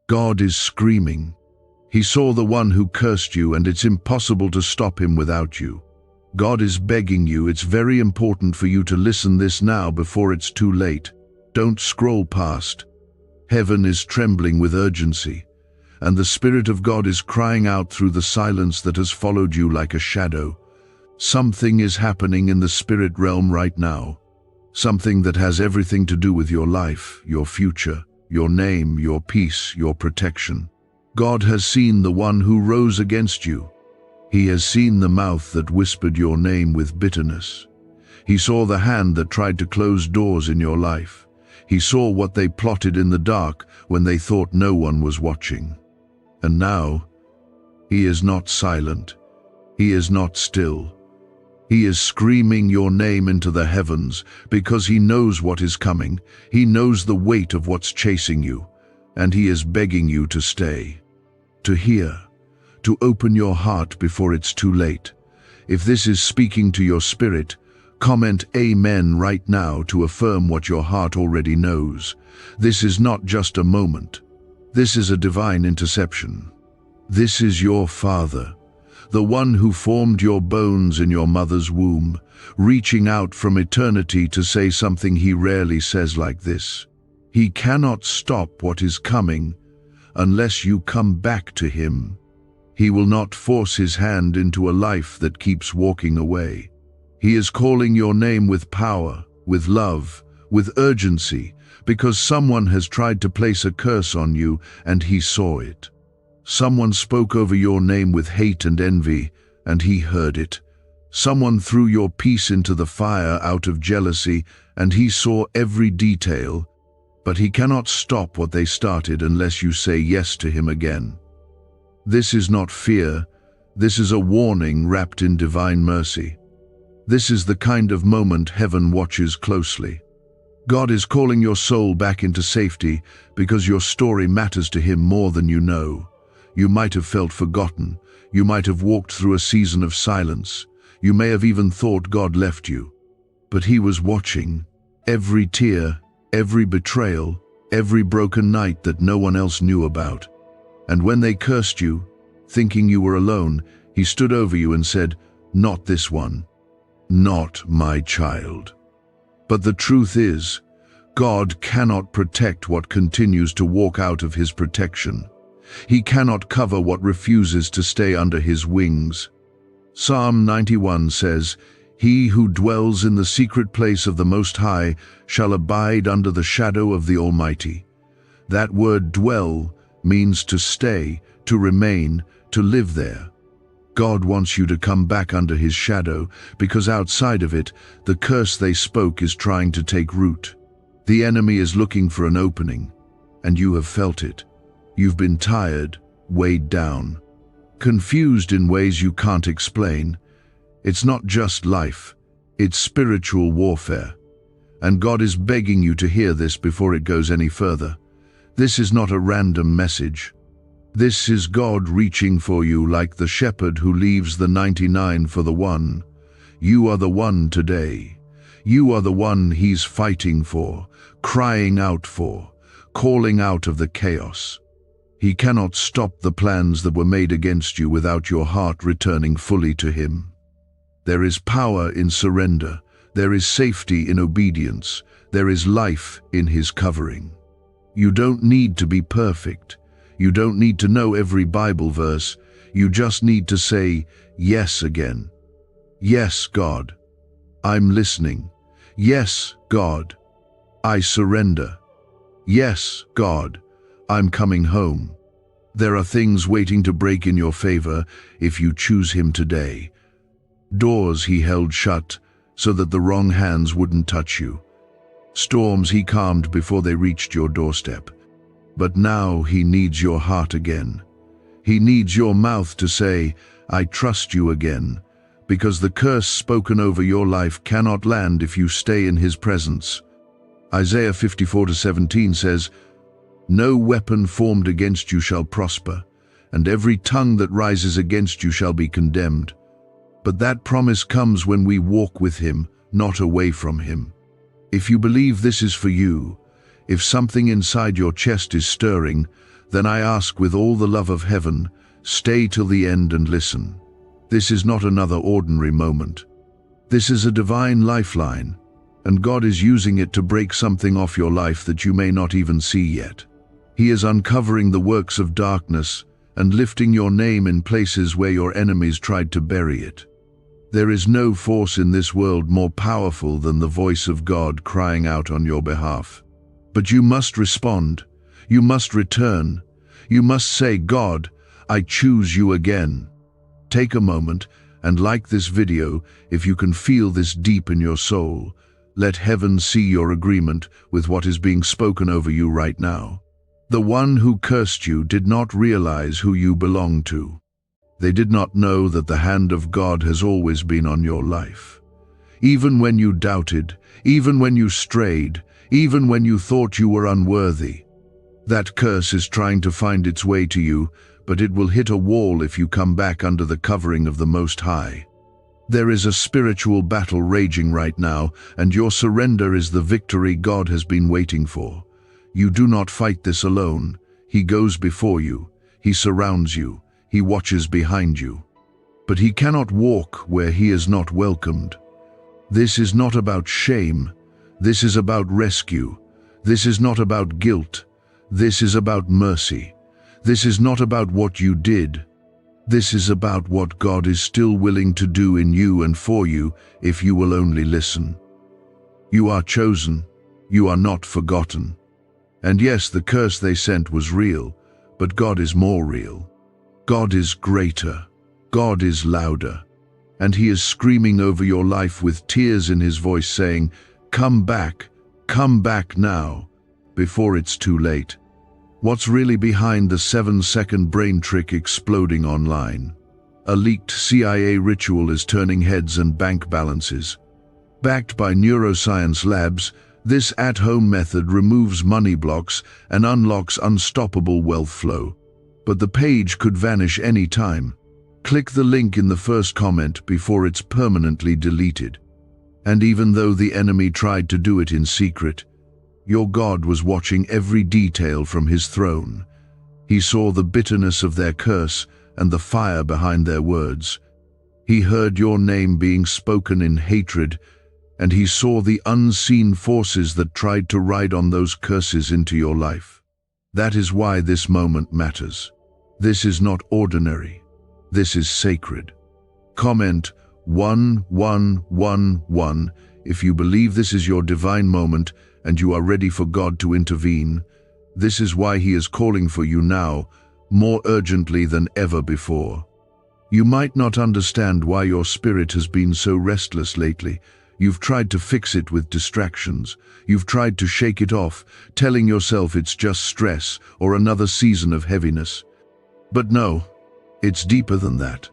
God is screaming. He saw the one who cursed you, and it's impossible to stop him without you. God is begging you. It's very important for you to listen this now before it's too late. Don't scroll past. Heaven is trembling with urgency, and the Spirit of God is crying out through the silence that has followed you like a shadow. Something is happening in the spirit realm right now. Something that has everything to do with your life, your future, your name, your peace, your protection. God has seen the one who rose against you. He has seen the mouth that whispered your name with bitterness. He saw the hand that tried to close doors in your life. He saw what they plotted in the dark when they thought no one was watching. And now, he is not silent. He is not still. He is screaming your name into the heavens because he knows what is coming. He knows the weight of what's chasing you, and he is begging you to stay, to hear, to open your heart before it's too late. If this is speaking to your spirit, comment Amen right now to affirm what your heart already knows. This is not just a moment. This is a divine interception. This is your Father, the one who formed your bones in your mother's womb, reaching out from eternity to say something he rarely says like this. He cannot stop what is coming unless you come back to him. He will not force his hand into a life that keeps walking away. He is calling your name with power, with love, with urgency, because someone has tried to place a curse on you and he saw it. Someone spoke over your name with hate and envy, and he heard it. Someone threw your peace into the fire out of jealousy, and he saw every detail. But he cannot stop what they started unless you say yes to him again. This is not fear. This is a warning wrapped in divine mercy. This is the kind of moment heaven watches closely. God is calling your soul back into safety because your story matters to him more than you know. You might have felt forgotten. You might have walked through a season of silence. You may have even thought God left you. But he was watching. Every tear, every betrayal, every broken night that no one else knew about. And when they cursed you, thinking you were alone, he stood over you and said, "Not this one. Not my child." But the truth is, God cannot protect what continues to walk out of his protection. He cannot cover what refuses to stay under his wings. Psalm 91 says, "He who dwells in the secret place of the Most High shall abide under the shadow of the Almighty." That word dwell means to stay, to remain, to live there. God wants you to come back under his shadow because outside of it, the curse they spoke is trying to take root. The enemy is looking for an opening, and you have felt it. You've been tired, weighed down, confused in ways you can't explain. It's not just life, it's spiritual warfare. And God is begging you to hear this before it goes any further. This is not a random message. This is God reaching for you like the shepherd who leaves the 99 for the one. You are the one today. You are the one he's fighting for, crying out for, calling out of the chaos. He cannot stop the plans that were made against you without your heart returning fully to him. There is power in surrender. There is safety in obedience. There is life in his covering. You don't need to be perfect. You don't need to know every Bible verse. You just need to say yes again. Yes, God, I'm listening. Yes, God, I surrender. Yes, God, I'm coming home. There are things waiting to break in your favor if you choose him today. Doors he held shut so that the wrong hands wouldn't touch you. Storms he calmed before they reached your doorstep. But now he needs your heart again. He needs your mouth to say, "I trust you" again, because the curse spoken over your life cannot land if you stay in his presence. Isaiah 54:17 says, "No weapon formed against you shall prosper, and every tongue that rises against you shall be condemned." But that promise comes when we walk with him, not away from him. If you believe this is for you, if something inside your chest is stirring, then I ask with all the love of heaven, stay till the end and listen. This is not another ordinary moment. This is a divine lifeline, and God is using it to break something off your life that you may not even see yet. He is uncovering the works of darkness and lifting your name in places where your enemies tried to bury it. There is no force in this world more powerful than the voice of God crying out on your behalf. But you must respond. You must return. You must say, God, I choose you again. Take a moment and like this video if you can feel this deep in your soul. Let heaven see your agreement with what is being spoken over you right now. The one who cursed you did not realize who you belong to. They did not know that the hand of God has always been on your life. Even when you doubted, even when you strayed, even when you thought you were unworthy. That curse is trying to find its way to you, but it will hit a wall if you come back under the covering of the Most High. There is a spiritual battle raging right now, and your surrender is the victory God has been waiting for. You do not fight this alone. He goes before you. He surrounds you. He watches behind you. But he cannot walk where he is not welcomed. This is not about shame. This is about rescue. This is not about guilt. This is about mercy. This is not about what you did. This is about what God is still willing to do in you and for you if you will only listen. You are chosen. You are not forgotten. And yes, the curse they sent was real, but God is more real. God is greater. God is louder. And he is screaming over your life with tears in his voice saying, come back now, before it's too late. What's really behind the 7-second brain trick exploding online? A leaked CIA ritual is turning heads and bank balances. Backed by neuroscience labs, this at-home method removes money blocks and unlocks unstoppable wealth flow. But the page could vanish any time. Click the link in the first comment before it's permanently deleted. And even though the enemy tried to do it in secret, your God was watching every detail from his throne. He saw the bitterness of their curse and the fire behind their words. He heard your name being spoken in hatred, and he saw the unseen forces that tried to ride on those curses into your life. That is why this moment matters. This is not ordinary. This is sacred. Comment 1111 if you believe this is your divine moment and you are ready for God to intervene. This is why he is calling for you now, more urgently than ever before. You might not understand why your spirit has been so restless lately. You've tried to fix it with distractions. You've tried to shake it off, telling yourself it's just stress or another season of heaviness. But no, it's deeper than that.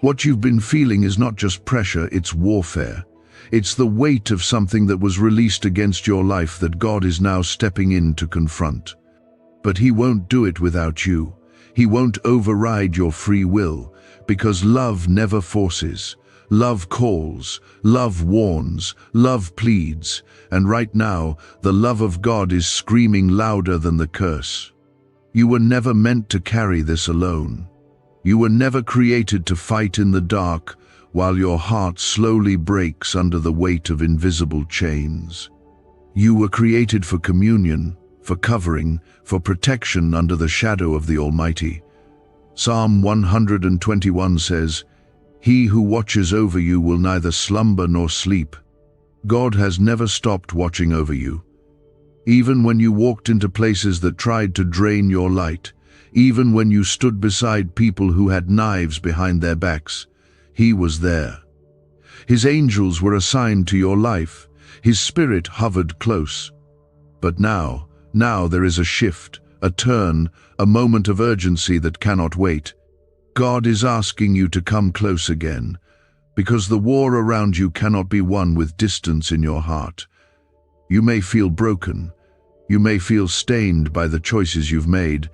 What you've been feeling is not just pressure, it's warfare. It's the weight of something that was released against your life that God is now stepping in to confront. But he won't do it without you. He won't override your free will, because love never forces. Love calls, love warns, love pleads, and right now, the love of God is screaming louder than the curse. You were never meant to carry this alone. You were never created to fight in the dark while your heart slowly breaks under the weight of invisible chains. You were created for communion, for covering, for protection under the shadow of the Almighty. Psalm 121 says, "He who watches over you will neither slumber nor sleep." God has never stopped watching over you. Even when you walked into places that tried to drain your light, even when you stood beside people who had knives behind their backs, he was there. His angels were assigned to your life. His spirit hovered close. But now there is a shift, a turn, a moment of urgency that cannot wait. God is asking you to come close again, because the war around you cannot be won with distance in your heart. You may feel broken. You may feel stained by the choices you've made,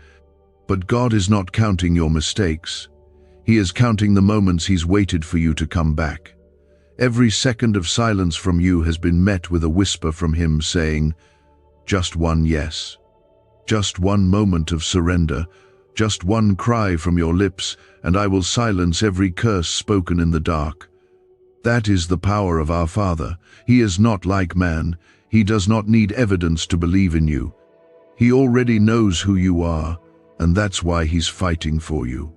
but God is not counting your mistakes. He is counting the moments he's waited for you to come back. Every second of silence from you has been met with a whisper from him saying, "Just one yes." Just one moment of surrender, just one cry from your lips, and I will silence every curse spoken in the dark. That is the power of our Father. He is not like man. He does not need evidence to believe in you. He already knows who you are, and that's why he's fighting for you.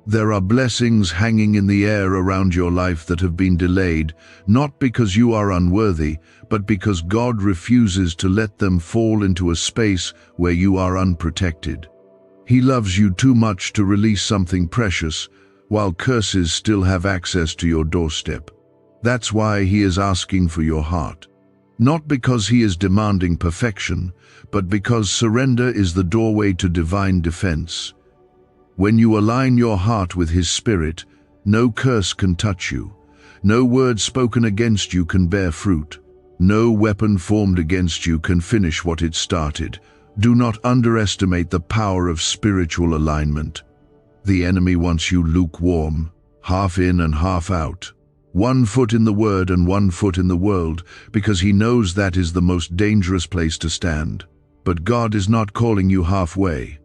There are blessings hanging in the air around your life that have been delayed, not because you are unworthy, but because God refuses to let them fall into a space where you are unprotected. He loves you too much to release something precious, while curses still have access to your doorstep. That's why he is asking for your heart. Not because he is demanding perfection, but because surrender is the doorway to divine defense. When you align your heart with his spirit, no curse can touch you. No word spoken against you can bear fruit. No weapon formed against you can finish what it started. Do not underestimate the power of spiritual alignment. The enemy wants you lukewarm, half in and half out. 1 foot in the word and 1 foot in the world, because he knows that is the most dangerous place to stand. But God is not calling you halfway.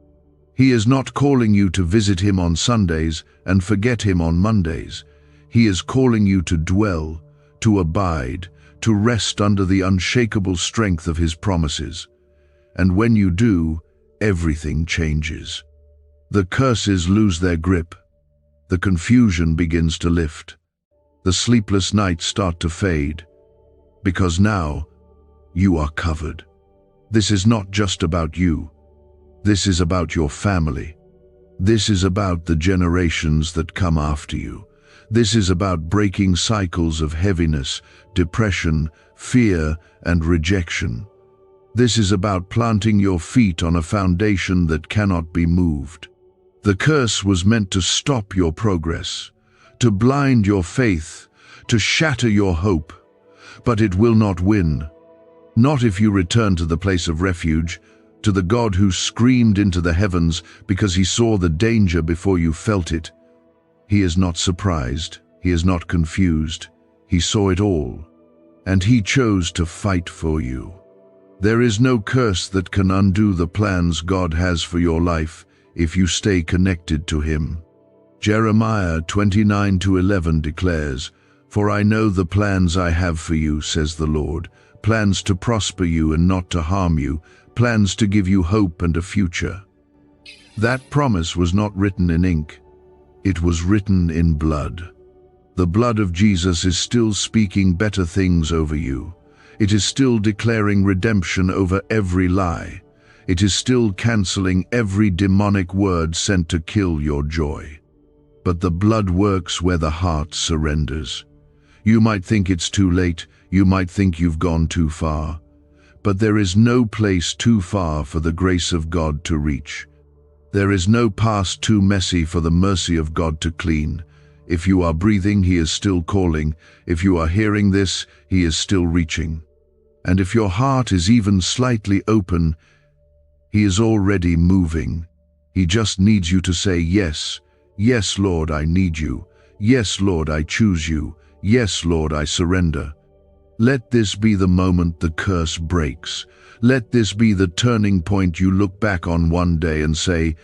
He is not calling you to visit him on Sundays and forget him on Mondays. He is calling you to dwell, to abide, to rest under the unshakable strength of his promises. And when you do, everything changes. The curses lose their grip. The confusion begins to lift. The sleepless nights start to fade. Because now, you are covered. This is not just about you. This is about your family. This is about the generations that come after you. This is about breaking cycles of heaviness, depression, fear, and rejection. This is about planting your feet on a foundation that cannot be moved. The curse was meant to stop your progress, to blind your faith, to shatter your hope. But it will not win. Not if you return to the place of refuge, to the God who screamed into the heavens because he saw the danger before you felt it. He is not surprised. He is not confused. He saw it all. And he chose to fight for you. There is no curse that can undo the plans God has for your life if you stay connected to him. Jeremiah 29:11 declares, "For I know the plans I have for you, says the Lord, plans to prosper you and not to harm you, plans to give you hope and a future." That promise was not written in ink. It was written in blood. The blood of Jesus is still speaking better things over you. It is still declaring redemption over every lie. It is still canceling every demonic word sent to kill your joy. But the blood works where the heart surrenders. You might think it's too late. You might think you've gone too far. But there is no place too far for the grace of God to reach. There is no past too messy for the mercy of God to clean. If you are breathing, he is still calling. If you are hearing this, he is still reaching. And if your heart is even slightly open, he is already moving. He just needs you to say yes. Yes, Lord, I need you. Yes, Lord, I choose you. Yes, Lord, I surrender. Let this be the moment the curse breaks. Let this be the turning point you look back on one day and say,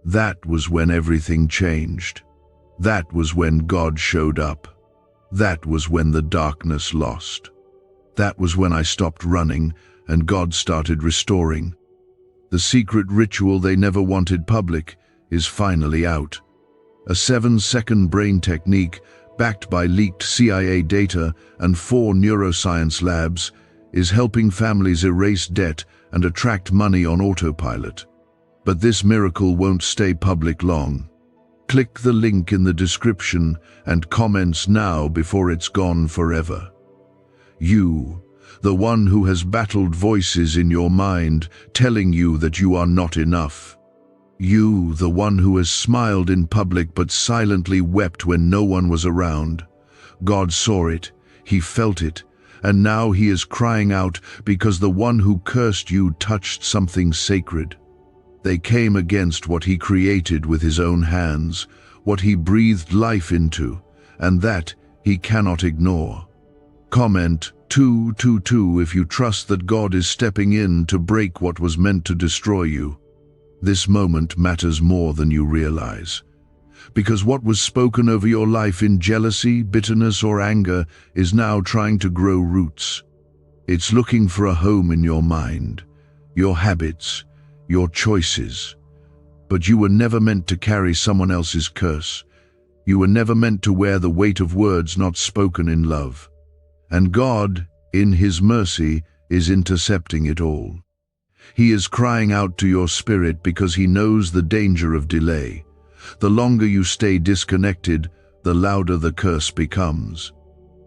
that was when everything changed. That was when God showed up. That was when the darkness lost. That was when I stopped running and God started restoring. The secret ritual they never wanted public is finally out. A 7-second brain technique backed by leaked CIA data and 4 neuroscience labs, is helping families erase debt and attract money on autopilot. But this miracle won't stay public long. Click the link in the description and comments now before it's gone forever. You, the one who has battled voices in your mind telling you that you are not enough. You, the one who has smiled in public but silently wept when no one was around. God saw it, he felt it, and now he is crying out because the one who cursed you touched something sacred. They came against what he created with his own hands, what he breathed life into, and that he cannot ignore. Comment 222 if you trust that God is stepping in to break what was meant to destroy you. This moment matters more than you realize. Because what was spoken over your life in jealousy, bitterness, or anger is now trying to grow roots. It's looking for a home in your mind, your habits, your choices. But you were never meant to carry someone else's curse. You were never meant to wear the weight of words not spoken in love. And God, in His mercy, is intercepting it all. He is crying out to your spirit because He knows the danger of delay. The longer you stay disconnected, the louder the curse becomes.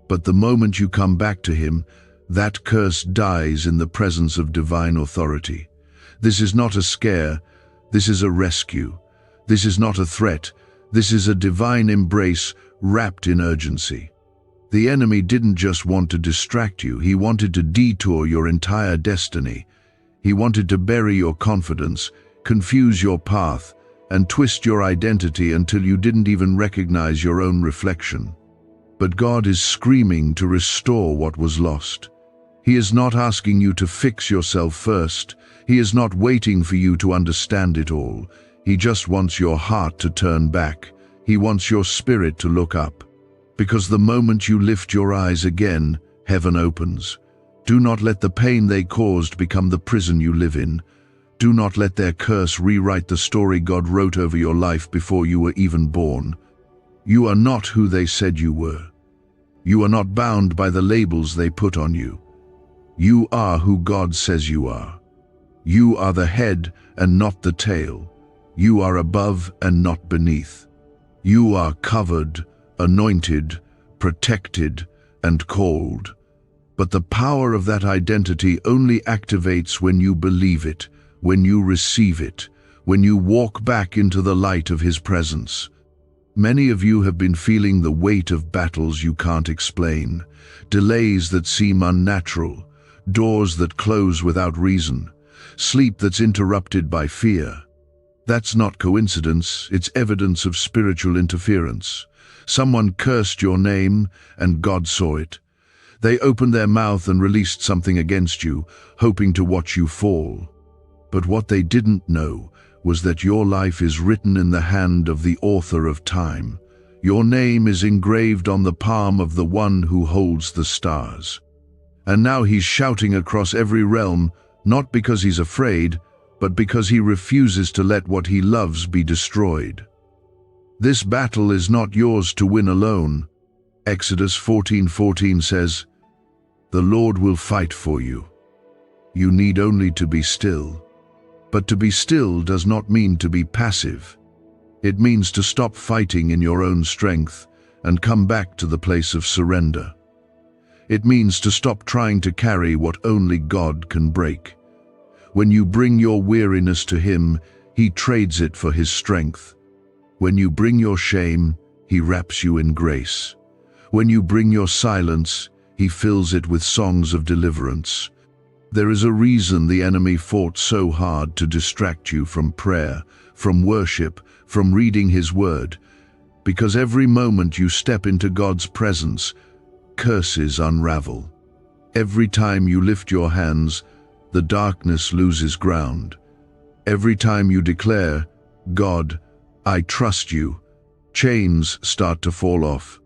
But the moment you come back to Him, that curse dies in the presence of divine authority. This is not a scare, this is a rescue. This is not a threat, this is a divine embrace wrapped in urgency. The enemy didn't just want to distract you, he wanted to detour your entire destiny. He wanted to bury your confidence, confuse your path, and twist your identity until you didn't even recognize your own reflection. But God is screaming to restore what was lost. He is not asking you to fix yourself first. He is not waiting for you to understand it all. He just wants your heart to turn back. He wants your spirit to look up. Because the moment you lift your eyes again, heaven opens. Do not let the pain they caused become the prison you live in. Do not let their curse rewrite the story God wrote over your life before you were even born. You are not who they said you were. You are not bound by the labels they put on you. You are who God says you are. You are the head and not the tail. You are above and not beneath. You are covered, anointed, protected, and called. But the power of that identity only activates when you believe it, when you receive it, when you walk back into the light of His presence. Many of you have been feeling the weight of battles you can't explain, delays that seem unnatural, doors that close without reason, sleep that's interrupted by fear. That's not coincidence, it's evidence of spiritual interference. Someone cursed your name, and God saw it. They opened their mouth and released something against you, hoping to watch you fall. But what they didn't know was that your life is written in the hand of the author of time. Your name is engraved on the palm of the one who holds the stars. And now He's shouting across every realm, not because He's afraid, but because He refuses to let what He loves be destroyed. This battle is not yours to win alone. Exodus 14:14 says, "The Lord will fight for you. You need only to be still." But to be still does not mean to be passive. It means to stop fighting in your own strength and come back to the place of surrender. It means to stop trying to carry what only God can break. When you bring your weariness to Him, He trades it for His strength. When you bring your shame, He wraps you in grace. When you bring your silence, He fills it with songs of deliverance. There is a reason the enemy fought so hard to distract you from prayer, from worship, from reading His word. Because every moment you step into God's presence, curses unravel. Every time you lift your hands, the darkness loses ground. Every time you declare, "God, I trust you," chains start to fall off.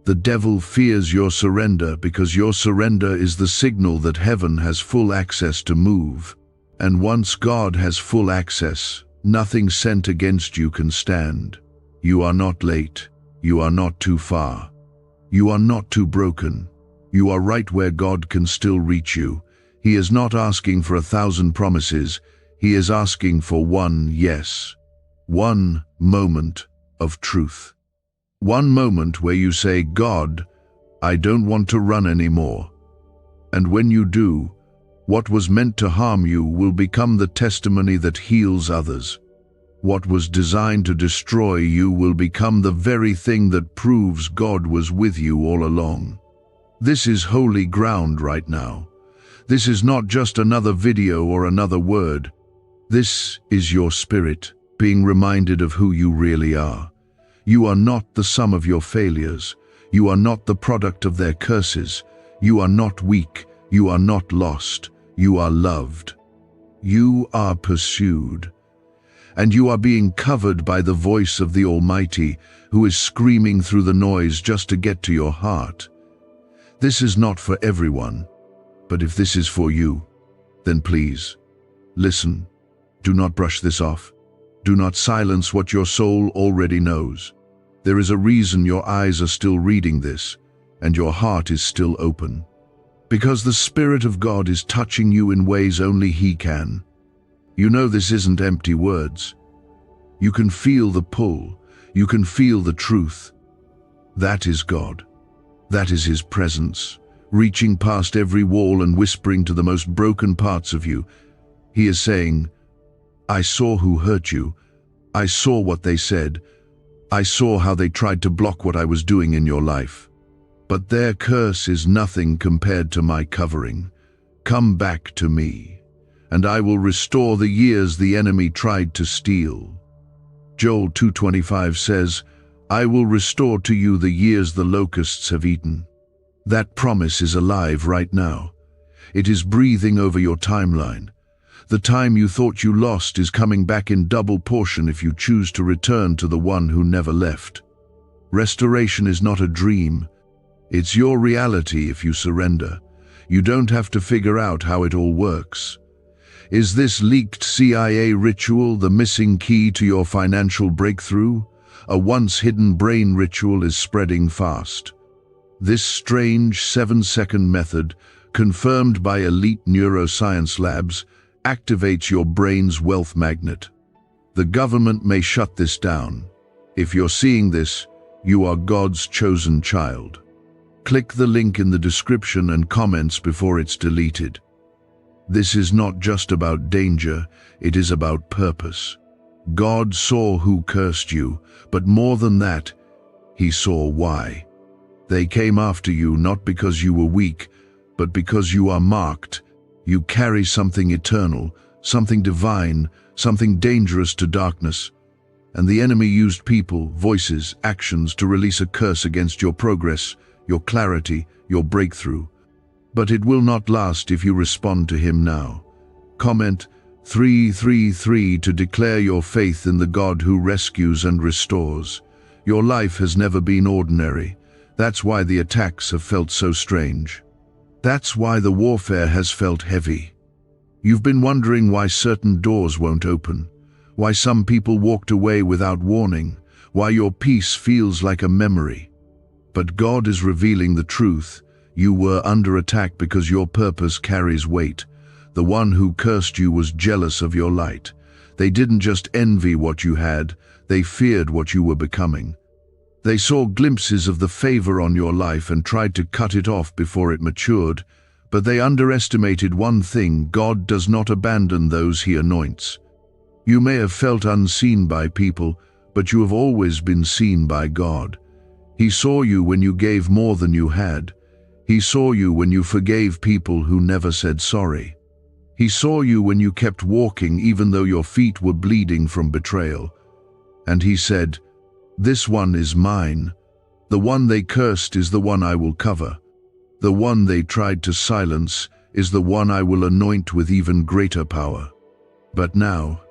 The devil fears your surrender because your surrender is the signal that heaven has full access to move. And once God has full access, nothing sent against you can stand. You are not late. You are not too far. You are not too broken. You are right where God can still reach you. He is not asking for 1,000 promises. He is asking for one yes. One moment of truth. One moment where you say, "God, I don't want to run anymore." And when you do, what was meant to harm you will become the testimony that heals others. What was designed to destroy you will become the very thing that proves God was with you all along. This is holy ground right now. This is not just another video or another word. This is your spirit being reminded of who you really are. You are not the sum of your failures. You are not the product of their curses. You are not weak. You are not lost. You are loved. You are pursued. And you are being covered by the voice of the Almighty, who is screaming through the noise just to get to your heart. This is not for everyone, but if this is for you, then please, listen. Do not brush this off. Do not silence what your soul already knows. There is a reason your eyes are still reading this, and your heart is still open. Because the Spirit of God is touching you in ways only He can. You know this isn't empty words. You can feel the pull. You can feel the truth. That is God. That is His presence, reaching past every wall and whispering to the most broken parts of you. He is saying, I saw who hurt you. I saw what they said. I saw how they tried to block what I was doing in your life. But their curse is nothing compared to my covering. Come back to me, and I will restore the years the enemy tried to steal. Joel 2:25 says, I will restore to you the years the locusts have eaten. That promise is alive right now. It is breathing over your timeline. The time you thought you lost is coming back in double portion if you choose to return to the one who never left. Restoration is not a dream. It's your reality if you surrender. You don't have to figure out how it all works. Is this leaked CIA ritual the missing key to your financial breakthrough? A once hidden brain ritual is spreading fast. This strange 7-second method, confirmed by elite neuroscience labs, activates your brain's wealth magnet. The government may shut this down. If you're seeing this, you are God's chosen child. Click the link in the description and comments before it's deleted. This is not just about danger, it is about purpose. God saw who cursed you, but more than that, He saw why. They came after you not because you were weak, but because you are marked. You carry something eternal, something divine, something dangerous to darkness. And the enemy used people, voices, actions to release a curse against your progress, your clarity, your breakthrough. But it will not last if you respond to Him now. Comment 333 to declare your faith in the God who rescues and restores. Your life has never been ordinary. That's why the attacks have felt so strange. That's why the warfare has felt heavy. You've been wondering why certain doors won't open, why some people walked away without warning, why your peace feels like a memory. But God is revealing the truth. You were under attack because your purpose carries weight. The one who cursed you was jealous of your light. They didn't just envy what you had, they feared what you were becoming. They saw glimpses of the favor on your life and tried to cut it off before it matured, but they underestimated one thing: God does not abandon those He anoints. You may have felt unseen by people, but you have always been seen by God. He saw you when you gave more than you had. He saw you when you forgave people who never said sorry. He saw you when you kept walking even though your feet were bleeding from betrayal. And He said, "This one is mine. The one they cursed is the one I will cover. The one they tried to silence is the one I will anoint with even greater power." But now,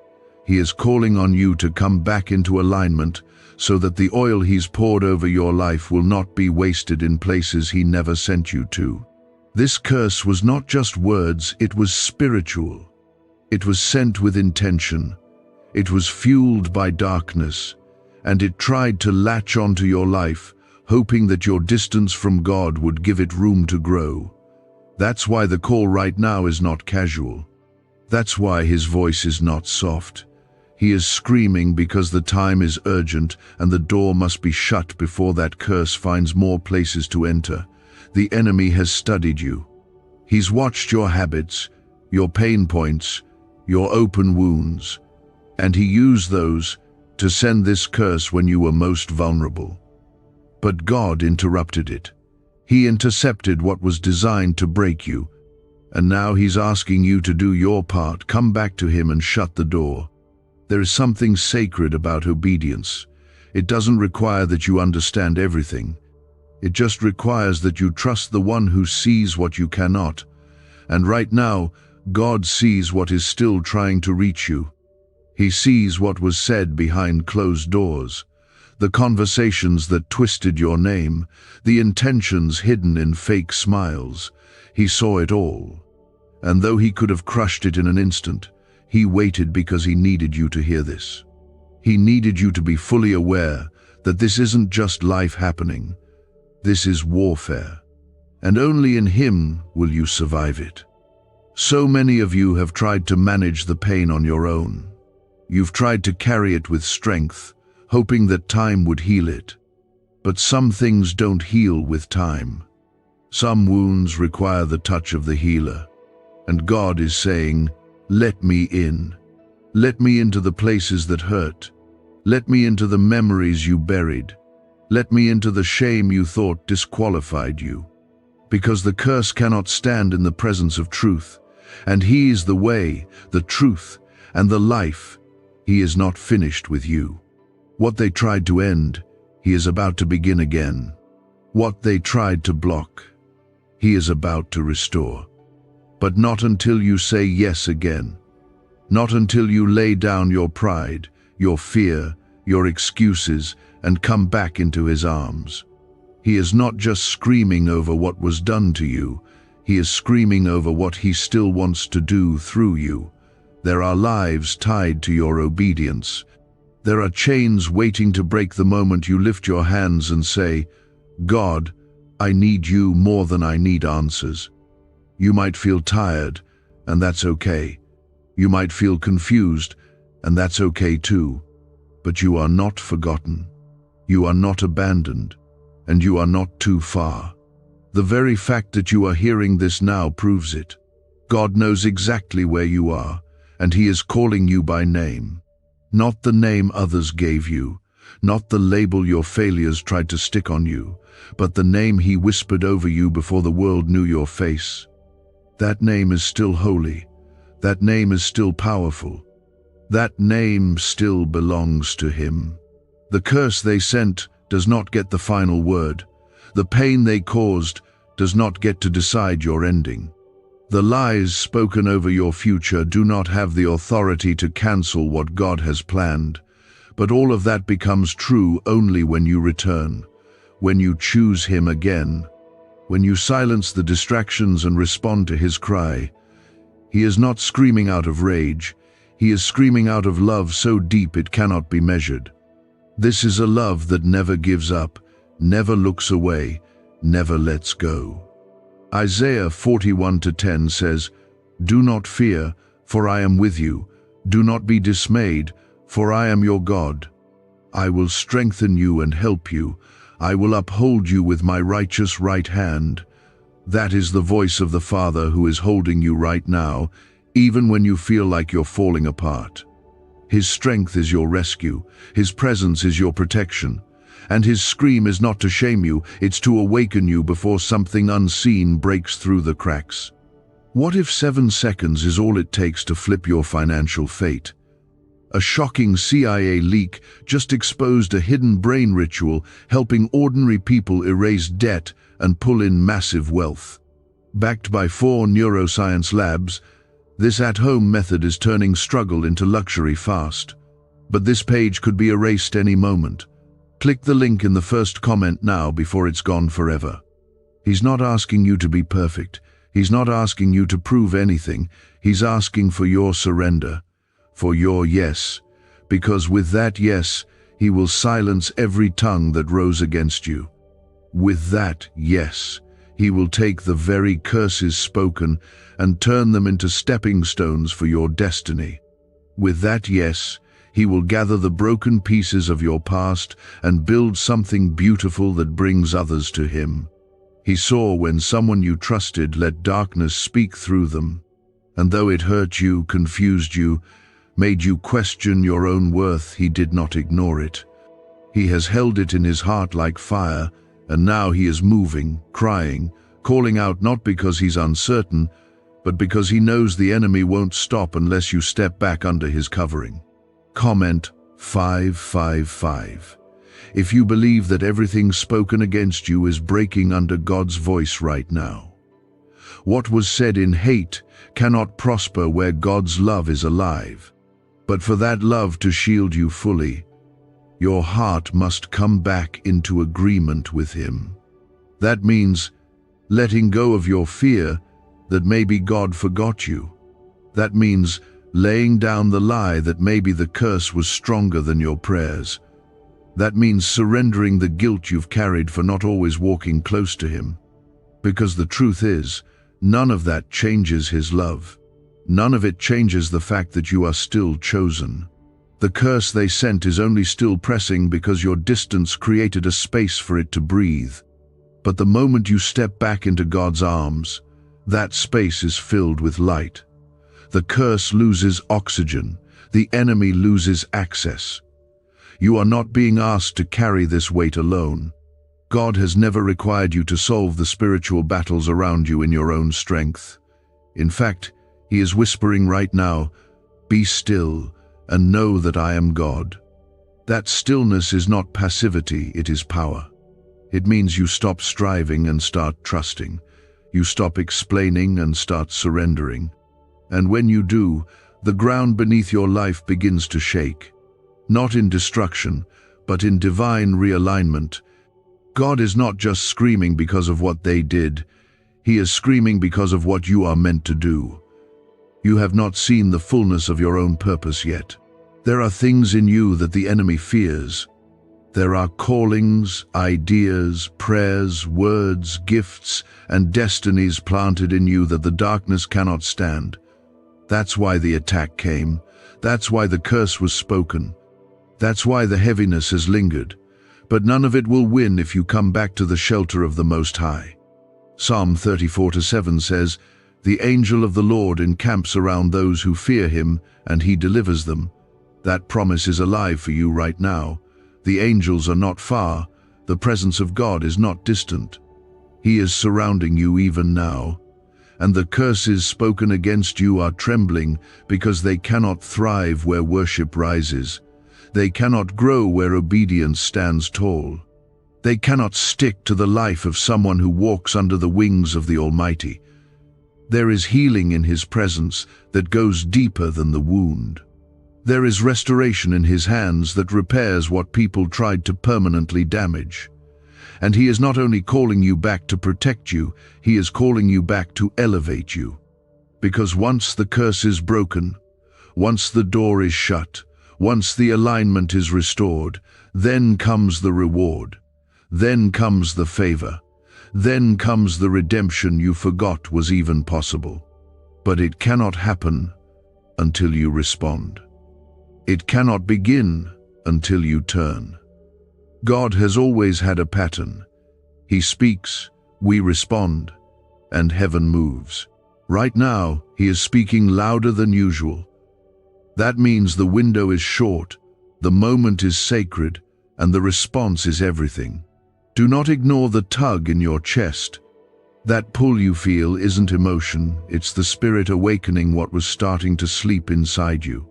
He is calling on you to come back into alignment so that the oil He's poured over your life will not be wasted in places He never sent you to. This curse was not just words, it was spiritual. It was sent with intention. It was fueled by darkness, and it tried to latch onto your life, hoping that your distance from God would give it room to grow. That's why the call right now is not casual. That's why His voice is not soft. He is screaming because the time is urgent and the door must be shut before that curse finds more places to enter. The enemy has studied you. He's watched your habits, your pain points, your open wounds, and he used those to send this curse when you were most vulnerable. But God interrupted it. He intercepted what was designed to break you, and now He's asking you to do your part. Come back to Him and shut the door. There is something sacred about obedience. It doesn't require that you understand everything. It just requires that you trust the one who sees what you cannot. And right now, God sees what is still trying to reach you. He sees what was said behind closed doors, the conversations that twisted your name, the intentions hidden in fake smiles. He saw it all. And though he could have crushed it in an instant, he waited because he needed you to hear this. He needed you to be fully aware that this isn't just life happening. This is warfare. And only in him will you survive it. So many of you have tried to manage the pain on your own. You've tried to carry it with strength, hoping that time would heal it. But some things don't heal with time. Some wounds require the touch of the healer. And God is saying, let me in. Let me into the places that hurt. Let me into the memories you buried. Let me into the shame you thought disqualified you. Because the curse cannot stand in the presence of truth. And he is the way, the truth, and the life. He is not finished with you. What they tried to end, he is about to begin again. What they tried to block, he is about to restore. But not until you say yes again. Not until you lay down your pride, your fear, your excuses, and come back into his arms. He is not just screaming over what was done to you. He is screaming over what he still wants to do through you. There are lives tied to your obedience. There are chains waiting to break the moment you lift your hands and say, God, I need you more than I need answers. You might feel tired, and that's okay. You might feel confused, and that's okay too. But you are not forgotten. You are not abandoned, and you are not too far. The very fact that you are hearing this now proves it. God knows exactly where you are, and he is calling you by name. Not the name others gave you, not the label your failures tried to stick on you, but the name he whispered over you before the world knew your face. That name is still holy. That name is still powerful. That name still belongs to him. The curse they sent does not get the final word. The pain they caused does not get to decide your ending. The lies spoken over your future do not have the authority to cancel what God has planned. But all of that becomes true only when you return, when you choose him again, when you silence the distractions and respond to his cry. He is not screaming out of rage. He is screaming out of love so deep it cannot be measured. This is a love that never gives up, never looks away, never lets go. Isaiah 41:10 says, Do not fear, for I am with you. Do not be dismayed, for I am your God. I will strengthen you and help you. I will uphold you with my righteous right hand. That is the voice of the Father who is holding you right now, even when you feel like you're falling apart. His strength is your rescue. His presence is your protection. And his scream is not to shame you, it's to awaken you before something unseen breaks through the cracks. What if 7 seconds is all it takes to flip your financial fate? A shocking CIA leak just exposed a hidden brain ritual helping ordinary people erase debt and pull in massive wealth. Backed by 4 neuroscience labs, this at-home method is turning struggle into luxury fast. But this page could be erased any moment. Click the link in the first comment now before it's gone forever. He's not asking you to be perfect. He's not asking you to prove anything. He's asking for your surrender, for your yes, because with that yes, he will silence every tongue that rose against you. With that yes, he will take the very curses spoken and turn them into stepping stones for your destiny. With that yes, he will gather the broken pieces of your past and build something beautiful that brings others to him. He saw when someone you trusted let darkness speak through them, and though it hurt you, confused you, made you question your own worth, he did not ignore it. He has held it in his heart like fire, and now he is moving, crying, calling out not because he's uncertain, but because he knows the enemy won't stop unless you step back under his covering. Comment 555. if you believe that everything spoken against you is breaking under God's voice right now. What was said in hate cannot prosper where God's love is alive. But for that love to shield you fully, your heart must come back into agreement with Him. That means letting go of your fear that maybe God forgot you. That means laying down the lie that maybe the curse was stronger than your prayers. That means surrendering the guilt you've carried for not always walking close to Him. Because the truth is, none of that changes His love. None of it changes the fact that you are still chosen. The curse they sent is only still pressing because your distance created a space for it to breathe. But the moment you step back into God's arms, that space is filled with light. The curse loses oxygen. The enemy loses access. You are not being asked to carry this weight alone. God has never required you to solve the spiritual battles around you in your own strength. In fact, He is whispering right now, "Be still and know that I am God." That stillness is not passivity, it is power. It means you stop striving and start trusting. You stop explaining and start surrendering. And when you do, the ground beneath your life begins to shake. Not in destruction, but in divine realignment. God is not just screaming because of what they did. He is screaming because of what you are meant to do. You have not seen the fullness of your own purpose yet. There are things in you that the enemy fears. There are callings, ideas, prayers, words, gifts, and destinies planted in you that the darkness cannot stand. That's why the attack came. That's why the curse was spoken. That's why the heaviness has lingered. But none of it will win if you come back to the shelter of the Most High. Psalm 34:7 says, "The angel of the Lord encamps around those who fear Him, and He delivers them." That promise is alive for you right now. The angels are not far. The presence of God is not distant. He is surrounding you even now. And the curses spoken against you are trembling because they cannot thrive where worship rises. They cannot grow where obedience stands tall. They cannot stick to the life of someone who walks under the wings of the Almighty. There is healing in His presence that goes deeper than the wound. There is restoration in His hands that repairs what people tried to permanently damage. And He is not only calling you back to protect you, He is calling you back to elevate you. Because once the curse is broken, once the door is shut, once the alignment is restored, then comes the reward. Then comes the favor. Then comes the redemption you forgot was even possible. But it cannot happen until you respond. It cannot begin until you turn. God has always had a pattern. He speaks, we respond, and heaven moves. Right now, He is speaking louder than usual. That means the window is short, the moment is sacred, and the response is everything. Do not ignore the tug in your chest. That pull you feel isn't emotion, it's the Spirit awakening what was starting to sleep inside you.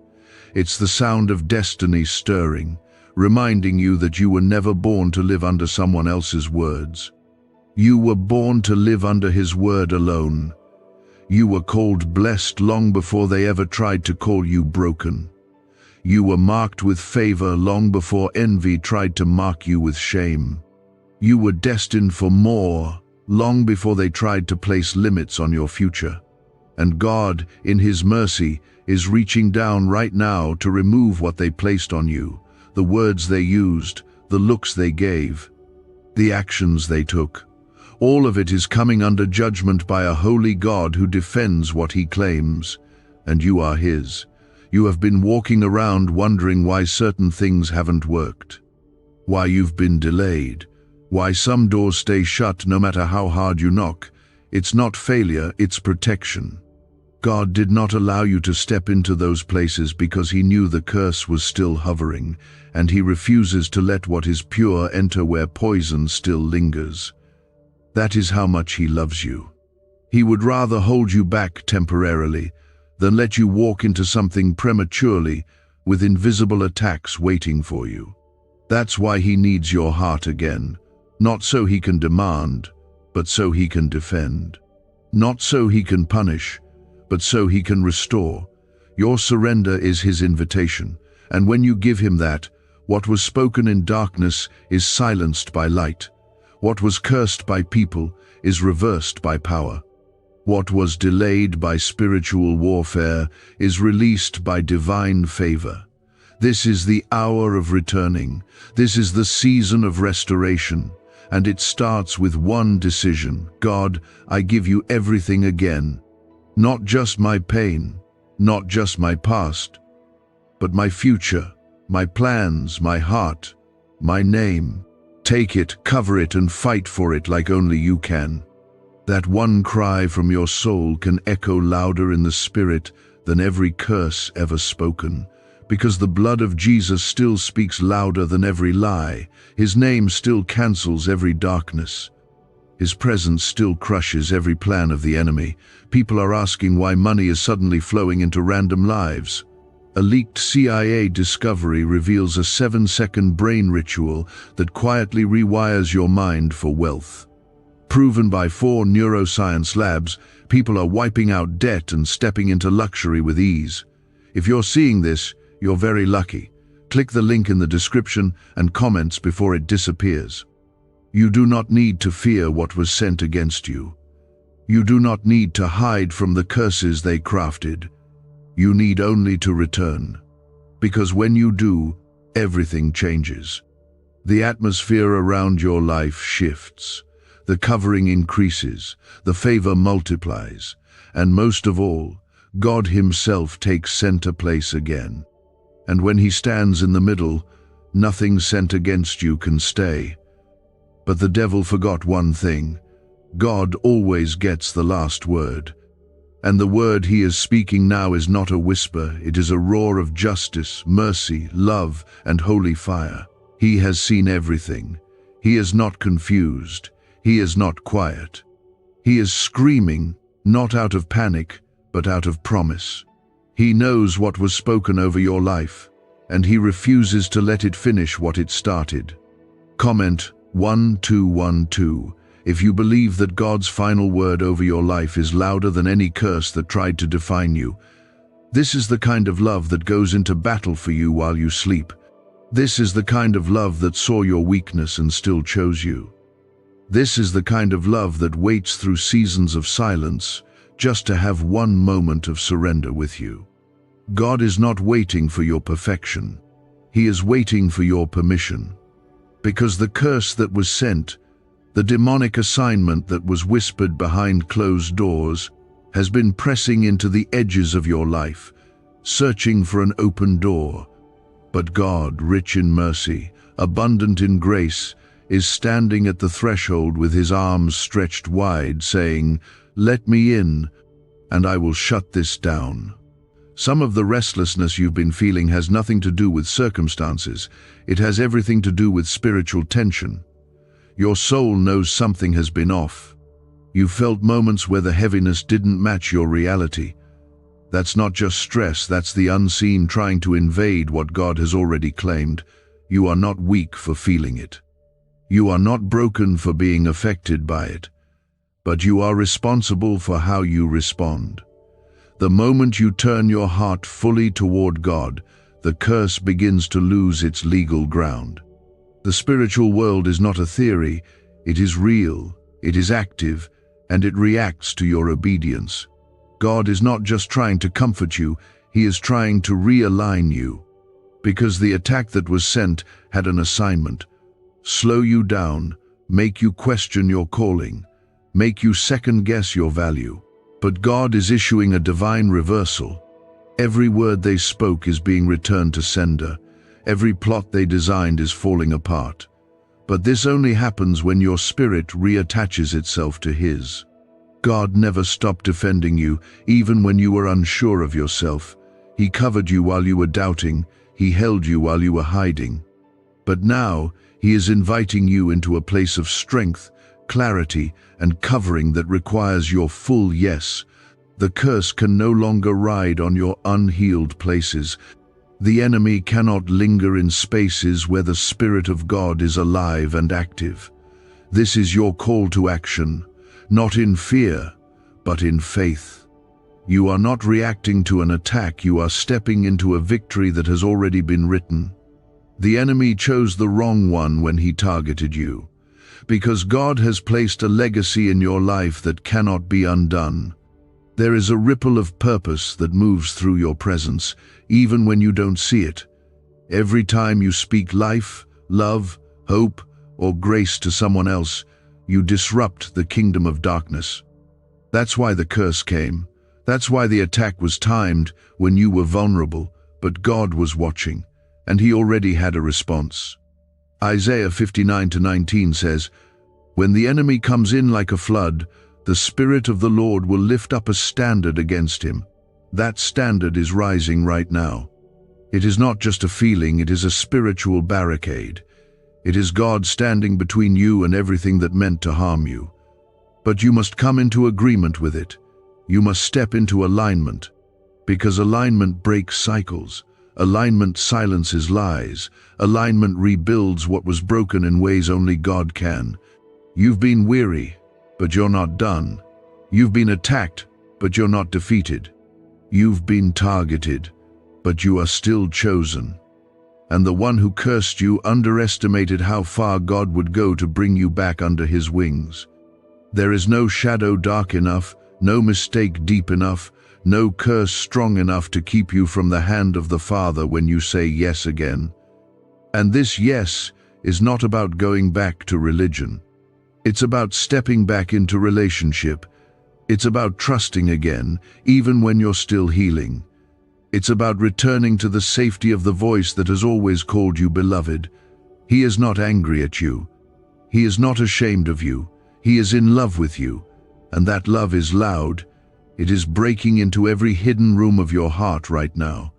It's the sound of destiny stirring, reminding you that you were never born to live under someone else's words. You were born to live under His word alone. You were called blessed long before they ever tried to call you broken. You were marked with favor long before envy tried to mark you with shame. You were destined for more long before they tried to place limits on your future. And God, in His mercy, is reaching down right now to remove what they placed on you, the words they used, the looks they gave, the actions they took. All of it is coming under judgment by a holy God who defends what He claims, and you are His. You have been walking around wondering why certain things haven't worked, why you've been delayed, why some doors stay shut no matter how hard you knock. It's not failure, it's protection. God did not allow you to step into those places because He knew the curse was still hovering, and He refuses to let what is pure enter where poison still lingers. That is how much He loves you. He would rather hold you back temporarily than let you walk into something prematurely with invisible attacks waiting for you. That's why he needs your heart again, not so he can demand, but so he can defend. Not so he can punish, but so he can restore. Your surrender is his invitation, and when you give him that, what was spoken in darkness is silenced by light. What was cursed by people is reversed by power. What was delayed by spiritual warfare is released by divine favor. This is the hour of returning. This is the season of restoration. And it starts with one decision. God, I give you everything again. Not just my pain, not just my past, but my future, my plans, my heart, my name. Take it, cover it, and fight for it like only you can. That one cry from your soul can echo louder in the spirit than every curse ever spoken, because the blood of Jesus still speaks louder than every lie. His name still cancels every darkness. His presence still crushes every plan of the enemy. People are asking why money is suddenly flowing into random lives. A leaked CIA discovery reveals a 7-second brain ritual that quietly rewires your mind for wealth. Proven by 4 neuroscience labs, people are wiping out debt and stepping into luxury with ease. If you're seeing this, you're very lucky. Click the link in the description and comments before it disappears. You do not need to fear what was sent against you. You do not need to hide from the curses they crafted. You need only to return. Because when you do, everything changes. The atmosphere around your life shifts. The covering increases, the favor multiplies, and most of all, God himself takes center place again. And when he stands in the middle, nothing sent against you can stay. But the devil forgot one thing. God always gets the last word. And the word he is speaking now is not a whisper, it is a roar of justice, mercy, love, and holy fire. He has seen everything. He is not confused. He is not quiet. He is screaming, not out of panic, but out of promise. He knows what was spoken over your life, and he refuses to let it finish what it started. Comment 1212 if you believe that God's final word over your life is louder than any curse that tried to define you. This is the kind of love that goes into battle for you while you sleep. This is the kind of love that saw your weakness and still chose you. This is the kind of love that waits through seasons of silence just to have one moment of surrender with you. God is not waiting for your perfection. He is waiting for your permission. Because the curse that was sent, the demonic assignment that was whispered behind closed doors, has been pressing into the edges of your life, searching for an open door. But God, rich in mercy, abundant in grace, is standing at the threshold with his arms stretched wide, saying, "Let me in, and I will shut this down." Some of the restlessness you've been feeling has nothing to do with circumstances. It has everything to do with spiritual tension. Your soul knows something has been off. You felt moments where the heaviness didn't match your reality. That's not just stress, that's the unseen trying to invade what God has already claimed. You are not weak for feeling it. You are not broken for being affected by it. But you are responsible for how you respond. The moment you turn your heart fully toward God, the curse begins to lose its legal ground. The spiritual world is not a theory, it is real, it is active, and it reacts to your obedience. God is not just trying to comfort you, he is trying to realign you. Because the attack that was sent had an assignment. Slow you down, make you question your calling, make you second-guess your value. But God is issuing a divine reversal. Every word they spoke is being returned to sender. Every plot they designed is falling apart. But this only happens when your spirit reattaches itself to his. God never stopped defending you, even when you were unsure of yourself. He covered you while you were doubting. He held you while you were hiding. But now, he is inviting you into a place of strength, clarity, and covering that requires your full yes. The curse can no longer ride on your unhealed places. The enemy cannot linger in spaces where the Spirit of God is alive and active. This is your call to action, not in fear, but in faith. You are not reacting to an attack, you are stepping into a victory that has already been written. The enemy chose the wrong one when he targeted you, because God has placed a legacy in your life that cannot be undone. There is a ripple of purpose that moves through your presence, even when you don't see it. Every time you speak life, love, hope, or grace to someone else, you disrupt the kingdom of darkness. That's why the curse came. That's why the attack was timed when you were vulnerable, but God was watching, and He already had a response. Isaiah 59:19 says, "When the enemy comes in like a flood, the Spirit of the Lord will lift up a standard against him." That standard is rising right now. It is not just a feeling, it is a spiritual barricade. It is God standing between you and everything that meant to harm you. But you must come into agreement with it. You must step into alignment, because alignment breaks cycles. Alignment silences lies. Alignment rebuilds what was broken in ways only God can. You've been weary, but you're not done. You've been attacked, but you're not defeated. You've been targeted, but you are still chosen. And the one who cursed you underestimated how far God would go to bring you back under His wings. There is no shadow dark enough, no mistake deep enough, no curse strong enough to keep you from the hand of the Father when you say yes again. And this yes is not about going back to religion. It's about stepping back into relationship. It's about trusting again, even when you're still healing. It's about returning to the safety of the voice that has always called you beloved. He is not angry at you. He is not ashamed of you. He is in love with you. And that love is loud. It is breaking into every hidden room of your heart right now.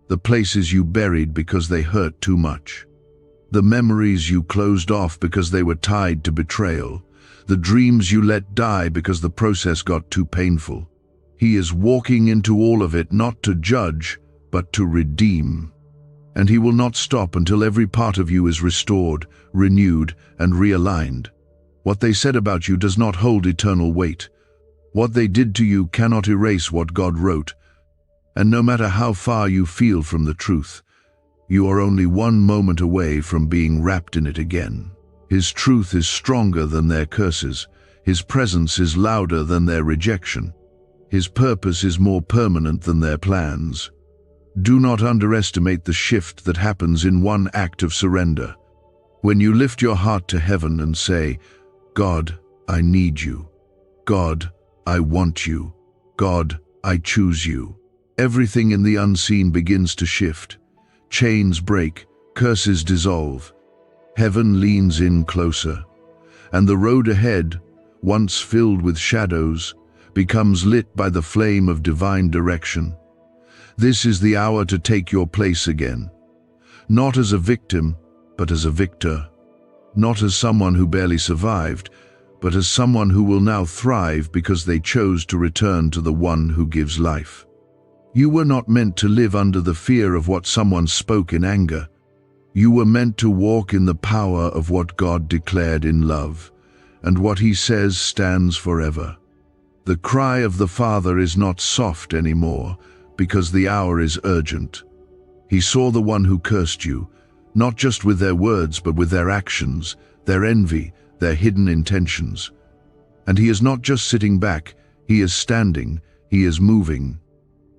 The places you buried because they hurt too much. The memories you closed off because they were tied to betrayal. The dreams you let die because the process got too painful. He is walking into all of it not to judge, but to redeem. And He will not stop until every part of you is restored, renewed, and realigned. What they said about you does not hold eternal weight. What they did to you cannot erase what God wrote. And no matter how far you feel from the truth, you are only one moment away from being wrapped in it again. His truth is stronger than their curses. His presence is louder than their rejection. His purpose is more permanent than their plans. Do not underestimate the shift that happens in one act of surrender. When you lift your heart to heaven and say, "God, I need you. God, I want you. God, I choose you," everything in the unseen begins to shift. Chains break, curses dissolve. Heaven leans in closer, and the road ahead, once filled with shadows, becomes lit by the flame of divine direction. This is the hour to take your place again, not as a victim, but as a victor. Not as someone who barely survived, but as someone who will now thrive because they chose to return to the one who gives life. You were not meant to live under the fear of what someone spoke in anger. You were meant to walk in the power of what God declared in love, and what He says stands forever. The cry of the Father is not soft anymore, because the hour is urgent. He saw the one who cursed you, not just with their words, but with their actions, their envy, their hidden intentions. And He is not just sitting back, He is standing, He is moving.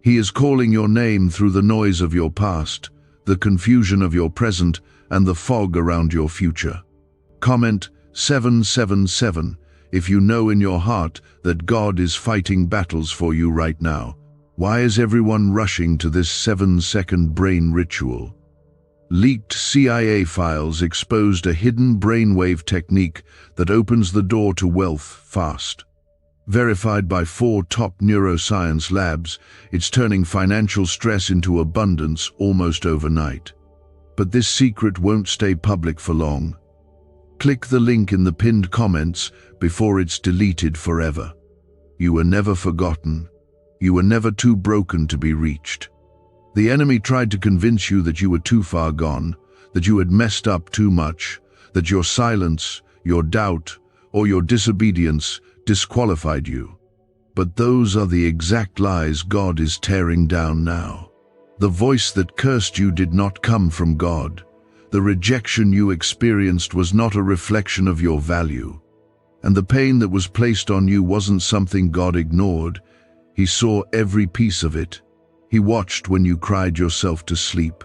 He is calling your name through the noise of your past, the confusion of your present, and the fog around your future. Comment 777 if you know in your heart that God is fighting battles for you right now. Why is everyone rushing to this 7-second brain ritual? Leaked CIA files exposed a hidden brainwave technique that opens the door to wealth fast. Verified by 4 top neuroscience labs, it's turning financial stress into abundance almost overnight. But this secret won't stay public for long. Click the link in the pinned comments before it's deleted forever. You were never forgotten. You were never too broken to be reached. The enemy tried to convince you that you were too far gone, that you had messed up too much, that your silence, your doubt, or your disobedience disqualified you. But those are the exact lies God is tearing down now. The voice that cursed you did not come from God. The rejection you experienced was not a reflection of your value. And the pain that was placed on you wasn't something God ignored. He saw every piece of it. He watched when you cried yourself to sleep.